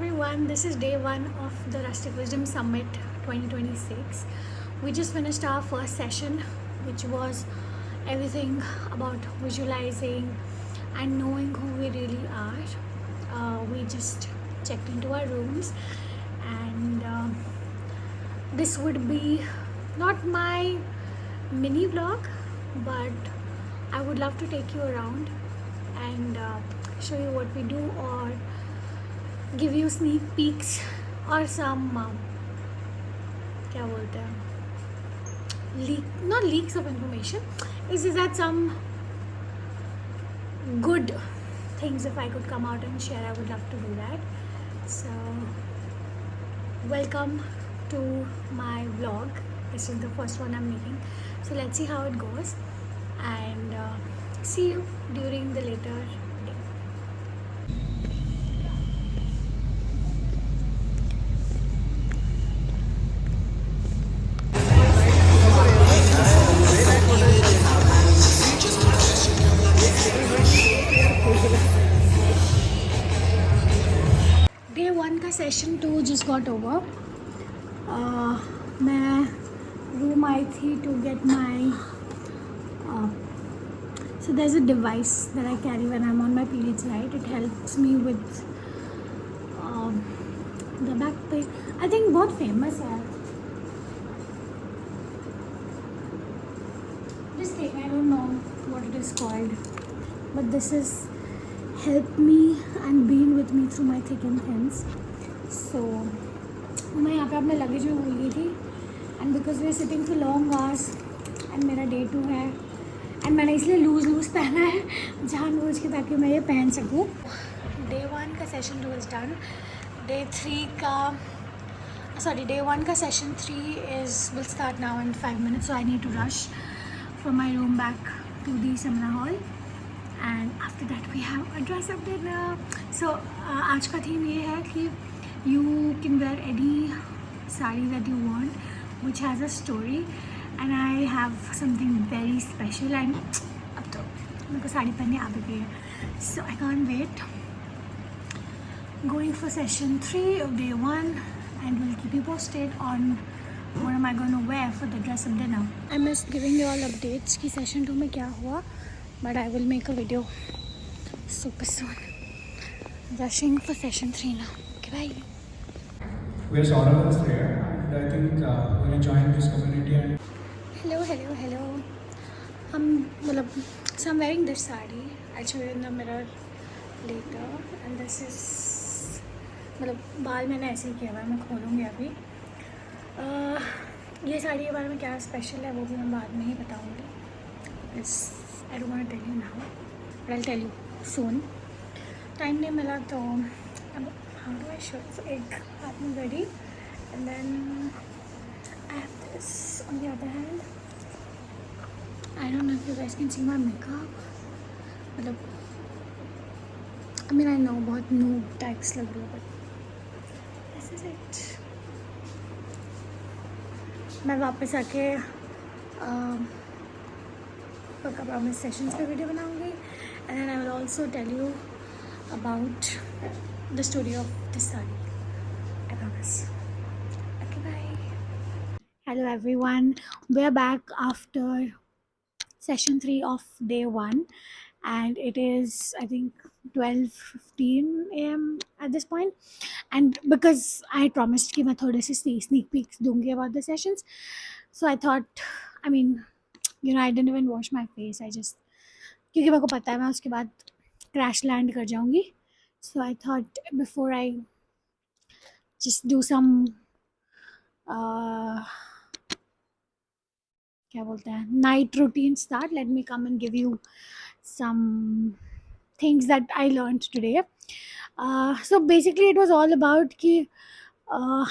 everyone, this is day one of the Rustic Wisdom Summit 2026. We just finished our first session, which was everything about visualizing and knowing who we really are. We just checked into our rooms, and this would be not my mini vlog, but I would love to take you around and show you what we do, or give you sneak peeks or some क्या बोलते हैं, not leaks of information. It's just that some good things, if I could come out and share, I would love to do that. So welcome to my vlog. This is the first one I'm making, so let's see how it goes, and see you during the later day. Day one का session 2 just got over. मैं room आई थी to get my so there's a device that I carry when I'm on my periods, right? It helps me with the back pain. I think बहुत famous है. This thing, I don't know what it is called, but this is helped me and been with me through my thick and thins. So मैं यहाँ पे अपने luggage में भूल गई थी, and because we are sitting for long hours and मेरा day 2 है, एंड मैंने इसलिए लूज़ पहना है जानबूझ के, ताकि मैं ये पहन सकूँ. डे 1 का सेशन 2 इज़ डन. डे 3 का डे 1 का session 3 will start now in 5 minutes, so I need to rush from my room back to the seminar hall, and after that we have a dress up dinner. So आज का theme ये है कि you can wear any sari that you want which has a story, and I have something very special, and अब तो मेरे को साड़ी पहनने आ भी गई है, so I can't wait. Going for session 3 of day 1, and we'll keep you posted on what am I going to wear for the dress up dinner. I missed giving you all updates कि session 2 में क्या हुआ, but I will make a video super soon. Rushing for session 3 now. Okay, bye. We're Saurabh here, and I think when you join this community and Hello. हम मतलब so I'm wearing this sari. I'll show you in the mirror later. And this is मतलब बाल मैंने ऐसे ही किया हुआ है, मैं खोलूँगी अभी. ये साड़ी के बारे में क्या स्पेशल है वो भी मैं बाद में ही बताऊँगी. I don't want to tell you now, but I'll tell you soon. Time नहीं मिला तो अब how do I show? So एक हाथ में घड़ी, and then I have this on the other hand. I don't know if you guys can see my makeup. मतलब I mean I know बहुत noob types लग रही हो, but this is it. मैं वापस आके पक्का प्रॉमिस सेशंस पे वीडियो बनाऊँगी, and then I will also tell you about the story of this sari. I promise. Okay, bye. Hello everyone. We're back after session 3 of day 1, and it is I think 12:15 a.m. at this point. And because I promised कि मैं थोड़े से sneak peeks दूँगी about the sessions, so I thought, I mean, I didn't even wash my face. I just, क्योंकि मेरे को पता है मैं उसके बाद क्रैश लैंड कर जाऊँगी, so I thought before I just do some क्या बोलते हैं night routine start, let me come and give you some things that I learned today. So basically it was all about कि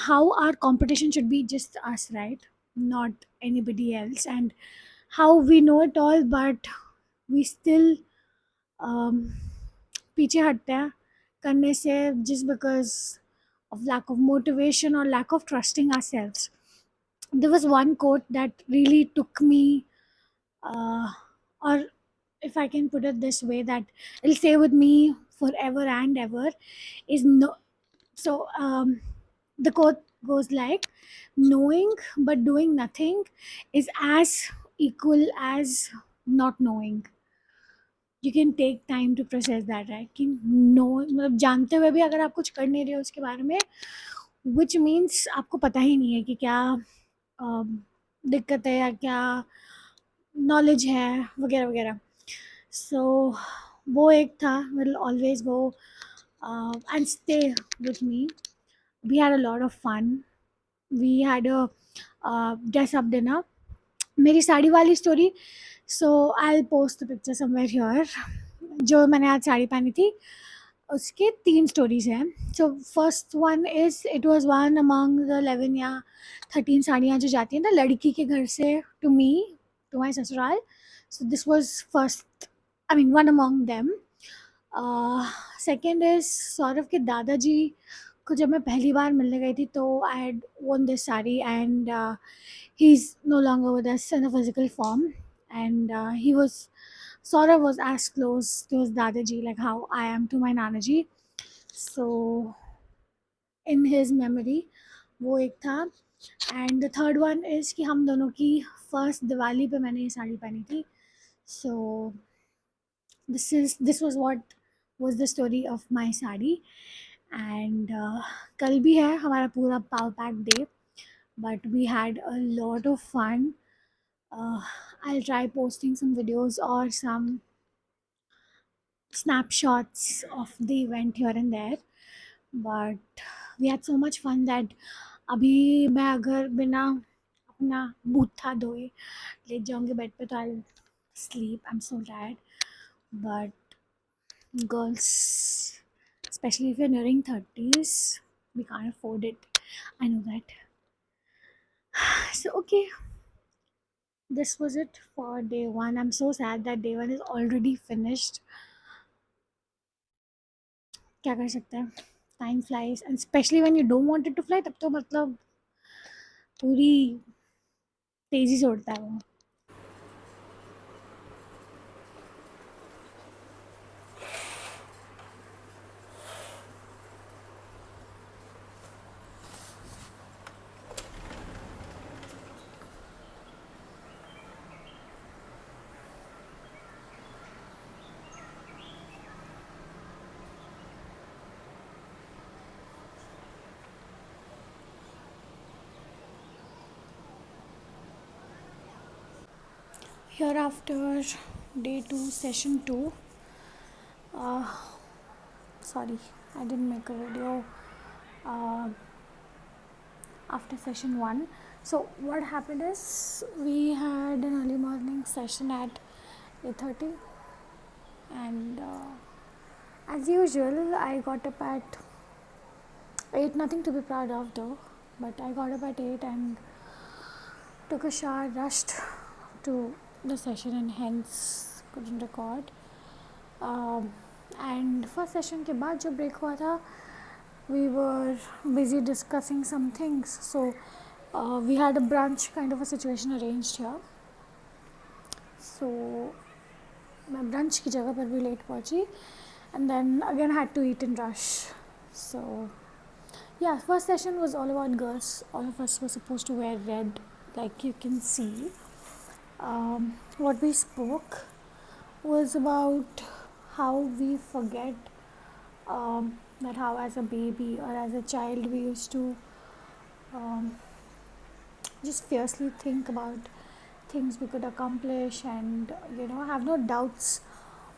how our competition should be just us, right? Not anybody else, and how we know it all but we still पीछे हटते हैं करने से, just because of lack of motivation or lack of trusting ourselves. There was one quote that really took me, or if I can put it this way, that it'll stay with me forever and ever, is So the quote goes like, knowing but doing nothing is as equal as not knowing. You can take time to process that, right? कि no मतलब जानते हुए भी अगर आप कुछ कर नहीं रहे हो उसके बारे में, विच मीन्स आपको पता ही नहीं है कि क्या दिक्कत है या क्या नॉलेज है, वगैरह वगैरह. सो वो एक था, will always go and stay with me. We had a lot of fun. We had a dress up dinner. मेरी साड़ी वाली story, so I will post the picture somewhere here. जो मैंने आज साड़ी पहनी थी उसके 3 स्टोरीज़ हैं. So first one is, it was one among the 11 या 13 साड़ियाँ जो जाती हैं ना लड़की के घर से टू मी, टू माई ससुराल. So this was first, I mean one among them. Second is Saurabh के दादाजी को जब मैं पहली बार मिलने गई थी तो I had worn this saree, and he's no longer with us in a physical form. And he was, Saurav was as close to his dadaji like how I am to my nanaji. So in his memory वो एक था. And the third one is कि हम दोनों की first Diwali पे मैंने ये साड़ी पहनी थी. सो this was what was the story of my sari. And कल भी है हमारा पूरा power pack day, but we had a lot of fun. I'll try posting some videos or some snapshots of the event here and there, but we had so much fun that अभी मैं अगर बिना अपना बूथा धोए late जाऊँगी bed पे तो आई sleep. I'm so tired. But girls, especially if you're nearing 30s, we can't afford it. I know that. So okay, this was it for day one. I'm so sad that day one is already finished. क्या कर सकते हैं, time flies, and specially when you don't want it to fly, तब तो मतलब पूरी तेज़ी से उड़ता है वो. Here after day 2 session 2, uh, sorry, I didn't make a video uh, after session 1. So what happened is we had an early morning session at 8:30, and as usual I got up at 8, nothing to be proud of though, but I got up at 8 and took a shower, rushed to the session, and hence couldn't record. And first session के बाद जो break हुआ था, we were busy discussing some things. So we had a brunch kind of a situation arranged here. So मैं brunch की जगह पर भी late पहुँची, and then again had to eat in rush. So yeah, first session was all about girls. All of us were supposed to wear red, like you can see. What we spoke was about how we forget that how as a baby or as a child we used to just fiercely think about things we could accomplish, and have no doubts,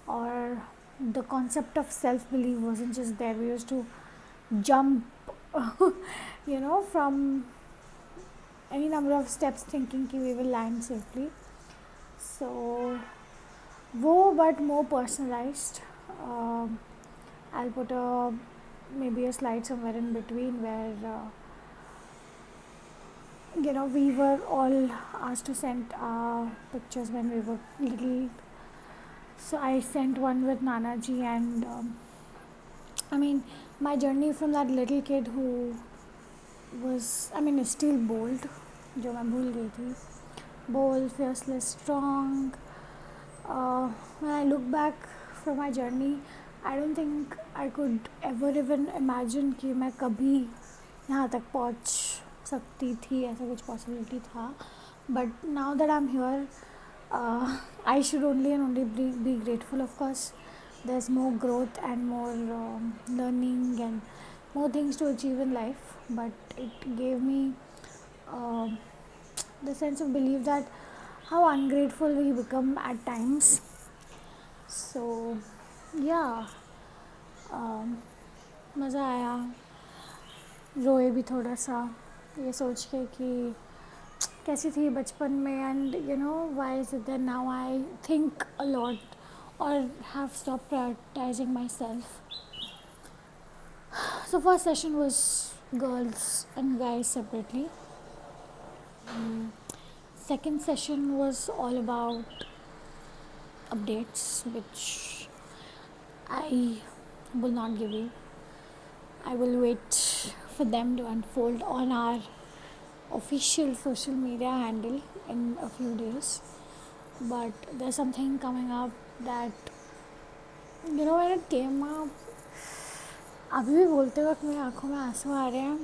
or the concept of self-belief wasn't just there. We used to jump from any number of steps thinking कि we will land safely. So वो, but more personalized. I'll put maybe a slide somewhere in between where we were all asked to send pictures when we were little. So I sent one with Nanaji, and I mean my journey from that little kid who was, is still bold, जो मैं भूल गई थी, bold, fearless, strong. When I look back from my journey, I don't think I could ever even imagine कि मैं कभी यहाँ तक पहुँच सकती थी, ऐसा कुछ पॉसिबिलिटी था. But now that I am here, I should only and only be grateful. Of course, there's more growth and more learning and more things to achieve in life, but it gave me uh, the sense of belief that how ungrateful we become at times. So yeah, मज़ा आया, रोए भी थोड़ा सा ये सोच के कि कैसी थी बचपन में, and you know why is it that now I think a lot और have stop prioritizing myself. So first session was girls and guys separately. Second session was all about updates, which I will not give you. I will wait for them to unfold on our official social media handle in a few days. But there's something coming up that, you know, when it came up, अभी भी बोलते वक्त मेरी आँखों में आंसू आ रहे हैं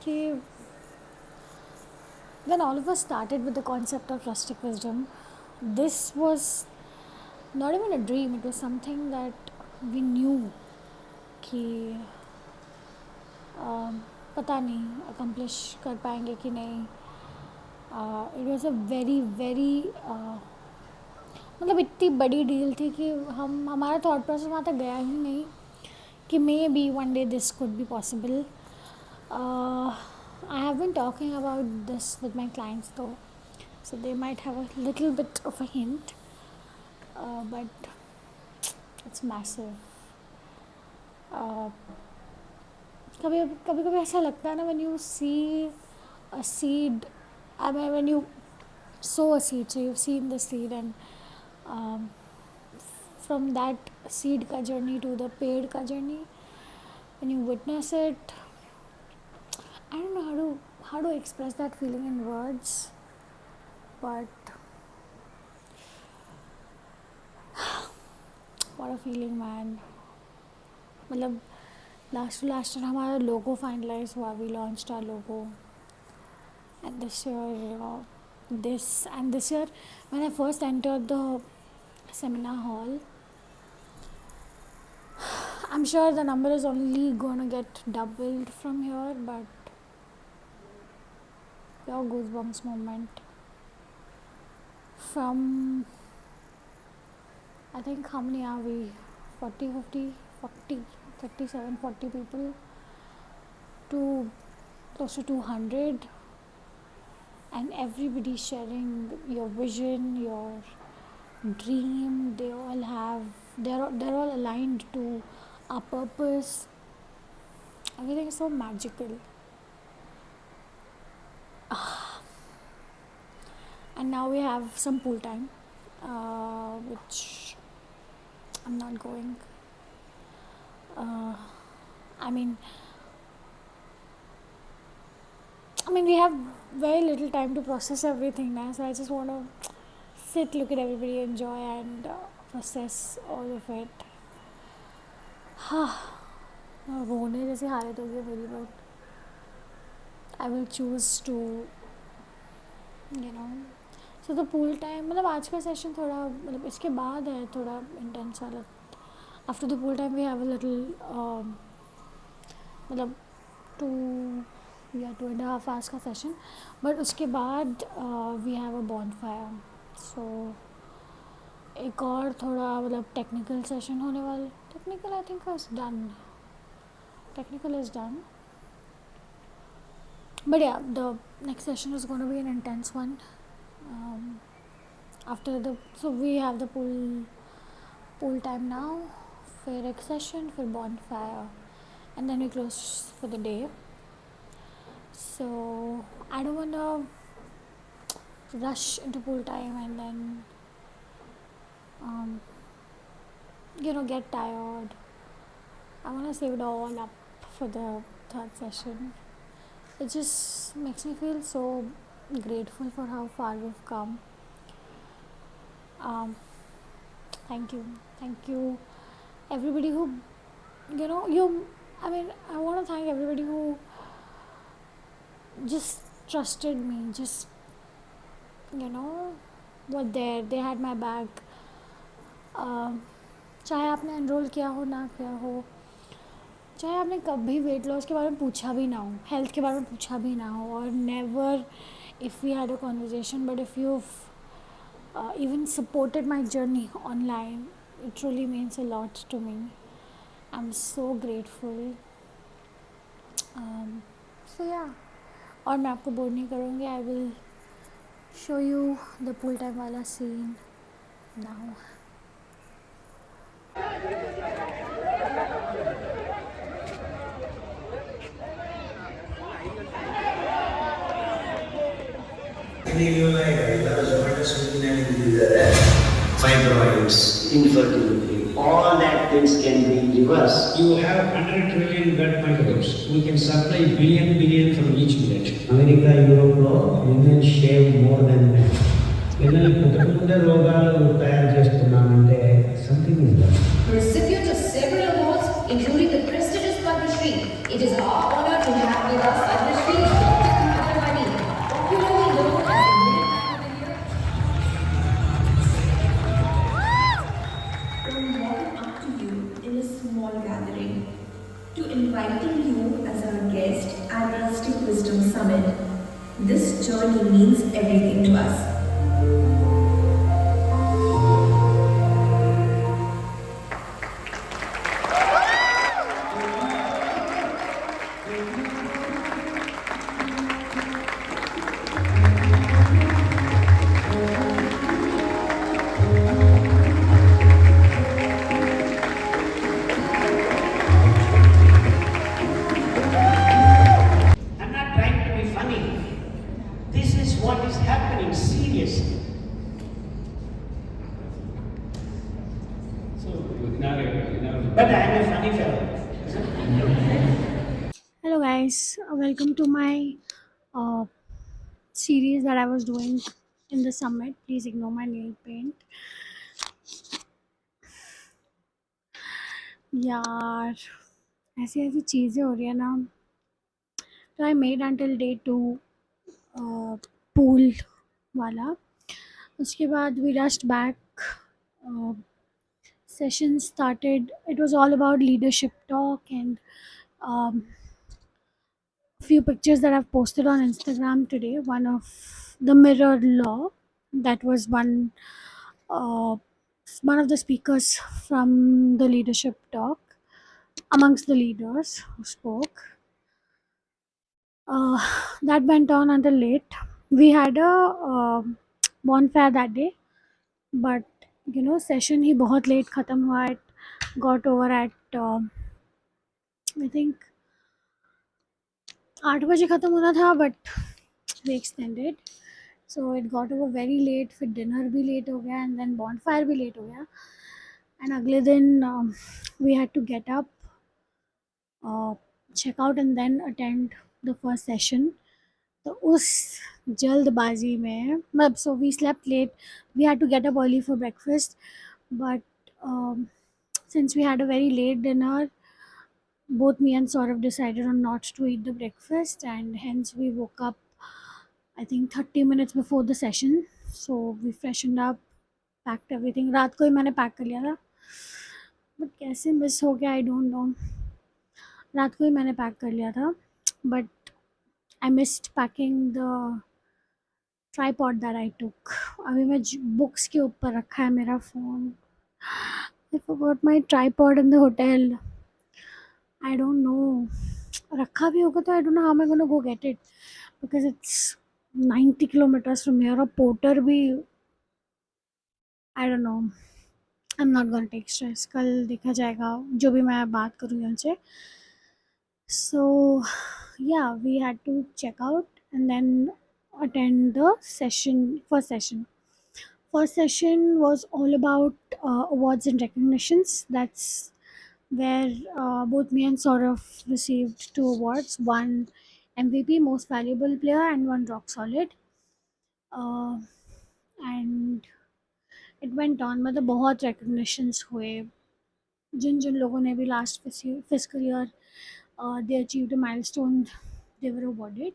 कि when all of us started with the concept of rustic wisdom, this was not even a dream, it was something that we knew कि पता नहीं accomplish कर पाएंगे कि नहीं. It was a very very मतलब इतनी बड़ी डील थी कि हमारा थॉट प्रोसेस वहाँ तक गया ही नहीं कि may be one day this could be possible. I have been talking about this with my clients though, so they might have a little bit of a hint, but it's massive. कभी कभी ऐसा लगता है ना, when you see a seed, I mean when you sow a seed, so you've seen the seed, and from that seed का journey to the पेड़ का journey, when you witness it, I don't know how to express that feeling in words, but what a feeling, man. मतलब last to last हमारा logo finalized हुआ, we launched our logo, and this year when I first entered the seminar hall, I'm sure the number is only gonna get doubled from here, but pure goosebumps moment. From, I think, how many are we? 40, 50, 40, 37, 40 people to close to 200, and everybody sharing your vision, your dream. They're all aligned to our purpose. Everything is so magical. And now we have some pool time, which I'm not going. I mean, we have very little time to process everything now, so I just want to sit, look at everybody, enjoy, and process all of it. रोने जैसी हालत हो गई मेरी, but I will choose to so the pool time, मतलब आज का session थोड़ा, मतलब इसके बाद है थोड़ा इंटेंस वाला. After the pool time we have a little, मतलब 2.5 hours का सेशन, बट उसके बाद we have a bonfire. So एक और थोड़ा मतलब टेक्निकल सेशन होने वाला. Technical I think is done. Technical is done, but yeah, the next session is going to be an intense one. So we have the pool time now, फिर एक session, फिर bonfire, and then we close for the day. So I don't want to rush into pool time and then get tired. I want to save it all up for the third session. It just makes me feel so grateful for how far we've come. Thank you everybody who, I mean, I want to thank everybody who just trusted me, just, you know, were there, they had my back. uh, चाहे आपने enrol किया हो ना किया हो, चाहे आपने कभी वेट लॉस के बारे में पूछा भी ना हो, हेल्थ के बारे में पूछा भी ना हो, और never if we had a conversation, but if you even supported my journey online, it truly means a lot to me. I'm so grateful. So yeah, और मैं आपको बोर नहीं करूँगी. I will show you the pool time वाला scene now. fibroids, infertility, all that things can be reversed. You have 100 trillion blood microbes. We can supply billion from each village. America యూరోప్లో women shave more than men. పిల్లలు పుట్టకుండా రోగాలు తయారు చేస్తున్నామంటే something is that. Recipient of several awards, including the prestigious Padma Shri, it is our honor to have with us Padma Shri Dr. Kamalwani, popularly known as the Millionaire of the Year. From walking up to you in a small gathering to inviting you as our guest at Rustic Wisdom Summit, this journey means everything to us. I'm not trying to be funny. This is what is happening seriously. So now But I'm a funny fellow. Hello guys, welcome to my uh, series that I was doing in the summit. Please ignore my nail paint. यार, ऐसी ऐसी चीज़ें हो रही है ना. तो I made until day 2 pool वाला. उसके बाद we rushed back. Session started. It was all about leadership talk and few pictures that I've posted on Instagram today. One of the mirror law, that was one of the speakers from the leadership talk, amongst the leaders who spoke. That went on until late. We had a bonfire that day, but session ही बहुत late ख़त्म हुआ. It got over at I think 8 बजे ख़त्म होना था, but we extended. So it got over very late. फिर dinner भी late हो गया, and then bonfire भी late हो गया. And अगले दिन we had to get up, check out, and then attend the first session. तो उस जल्दबाजी में मतलब, so we slept late. We had to get up early for breakfast, but since we had a very late dinner, both me and Saurav decided on not to eat the breakfast, and hence we woke up I think 30 minutes before the session. So we freshened up, packed everything. रात को ही मैंने pack कर लिया था, but कैसे miss हो गया I don't know. रात को ही मैंने पैक कर लिया था, but I missed packing the tripod that I took. अभी मैं बुक्स के ऊपर रखा है मेरा phone. I forgot my tripod in the hotel. I don't know. रखा भी होगा तो I don't know how am I going to go get it, because it's 90 kilometers from here. और पोर्टर भी I don't know. I'm not going to take stress. कल देखा जाएगा जो भी मैं बात करूँ यहाँ से. So yeah, we had to check out and then attend the session. First session was all about awards and recognitions. That's where both me and Saurav received 2 awards, one MVP, most valuable player, and one rock solid. And it went on. मतलब बहुत recognitions हुए. जिन जिन लोगों ने भी last fiscal year they achieved a milestone, they were awarded.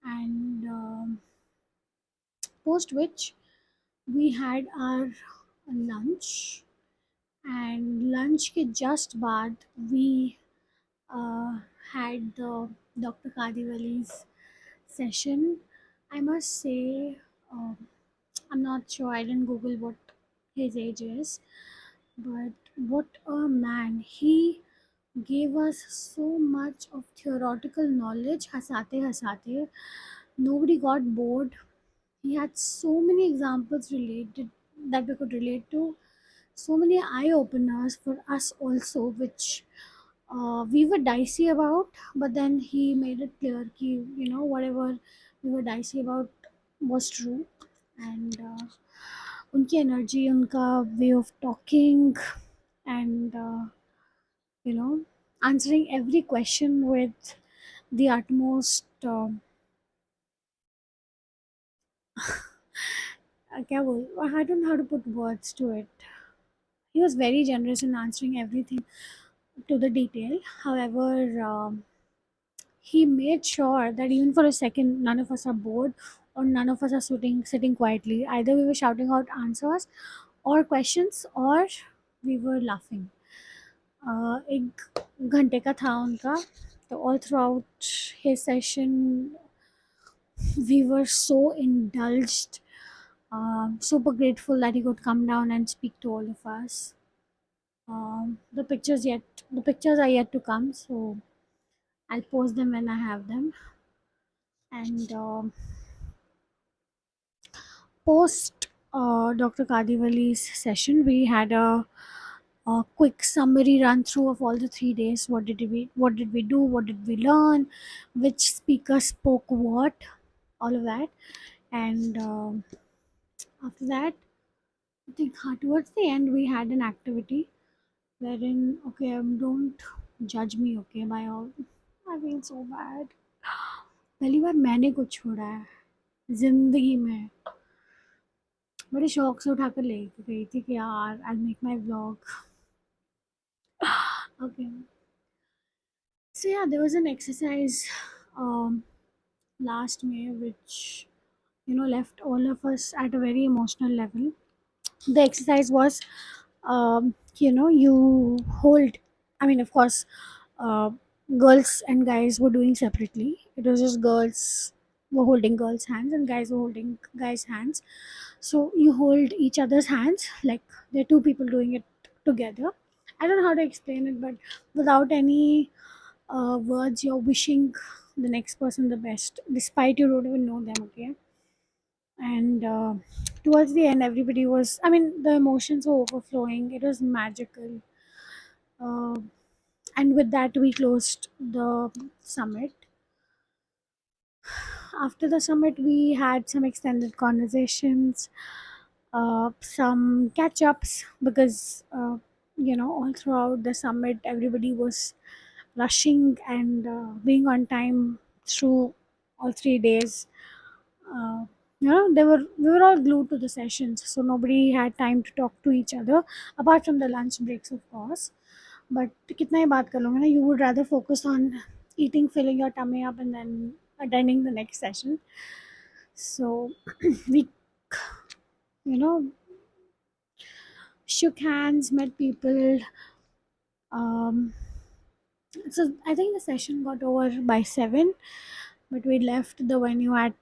And post which we had our lunch, and lunch के just बाद we uh, had the Dr. Kadiwali's session. I must say, I'm not sure, I didn't Google what his age is, but what a man. He gave us so much of theoretical knowledge, hasate hasate. Nobody got bored. He had so many examples related that we could relate to, so many eye openers for us also, which we were dicey about, but then he made it clear कि whatever we were dicey about was true. And उनकी energy, उनका way of talking, and you know answering every question with the utmost क्या बोल, I don't know how to put words to it. He was very generous in answering everything to the detail. However, he made sure that even for a second, none of us are bored or none of us are sitting quietly. Either we were shouting out answers or questions, or we were laughing. एक घंटे का था उनका, तो all throughout his session we were so indulged, super grateful that he could come down and speak to all of us. The pictures are yet to come, so I'll post them when I have them. And post Dr. Kadiwali's session, we had a quick summary run through of all the 3 days. What did we do? What did we learn? Which speaker spoke what? All of that. And after that, I think towards the end we had an activity wherein, okay, don't judge me, okay, by all. I feel so bad. पहली बार मैंने कुछ छोड़ा है जिंदगी में, बड़े शौक से उठाकर ले गई थी कि यार I make my vlog. Okay, so yeah, there was an exercise last May which left all of us at a very emotional level. The exercise was, you hold, I mean, of course, uh, girls and guys were doing separately. It was just girls were holding girls' hands and guys were holding guys' hands. So you hold each other's hands like there are two people doing it together. I don't know how to explain it, but without any words, you're wishing the next person the best, despite you don't even know them. Okay, and towards the end, everybody was. I mean, the emotions were overflowing. It was magical. Uh, and with that, we closed the summit. After the summit, we had some extended conversations, some catch ups, because all throughout the summit everybody was rushing and being on time through all 3 days. uh, we were all glued to the sessions, so nobody had time to talk to each other apart from the lunch breaks, of course. But कितना ही बात कर लोगे ना, you would rather focus on eating, filling your tummy up, and then attending the next session. So we you know shook hands, met people. um so I think the session got over by 7, but we left the venue at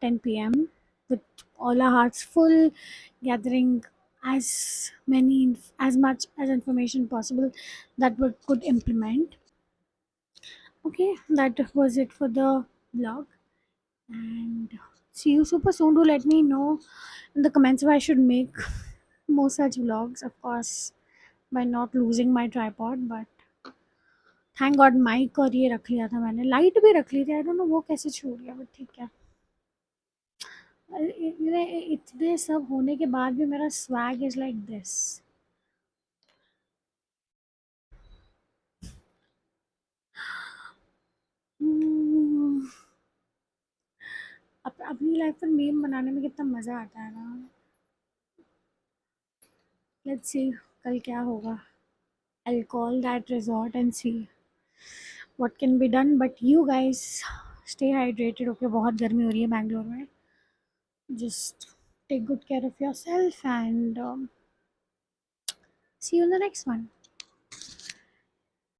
10 p.m. with all our hearts full, gathering as much as information possible that we could implement. Okay, that was it for the vlog, and see you super soon. Do let me know in the comments if I should make more such vlogs, of course, by not losing my tripod. But thank God mic और ये रख लिया था मैंने, light भी रख ली थी, I don't know वो कैसे छूट गया, बट ठीक है. इतने सब होने के बाद भी मेरा स्वैग इज लाइक दिस. अपनी लाइफ पर मीम बनाने में कितना मज़ा आता है ना. लेट्स सी कल क्या होगा. I'll call that resort and see what can be done. But you guys stay hydrated, okay? बहुत गर्मी हो रही है बैंगलोर में. Just take good care of yourself and see you in the next one.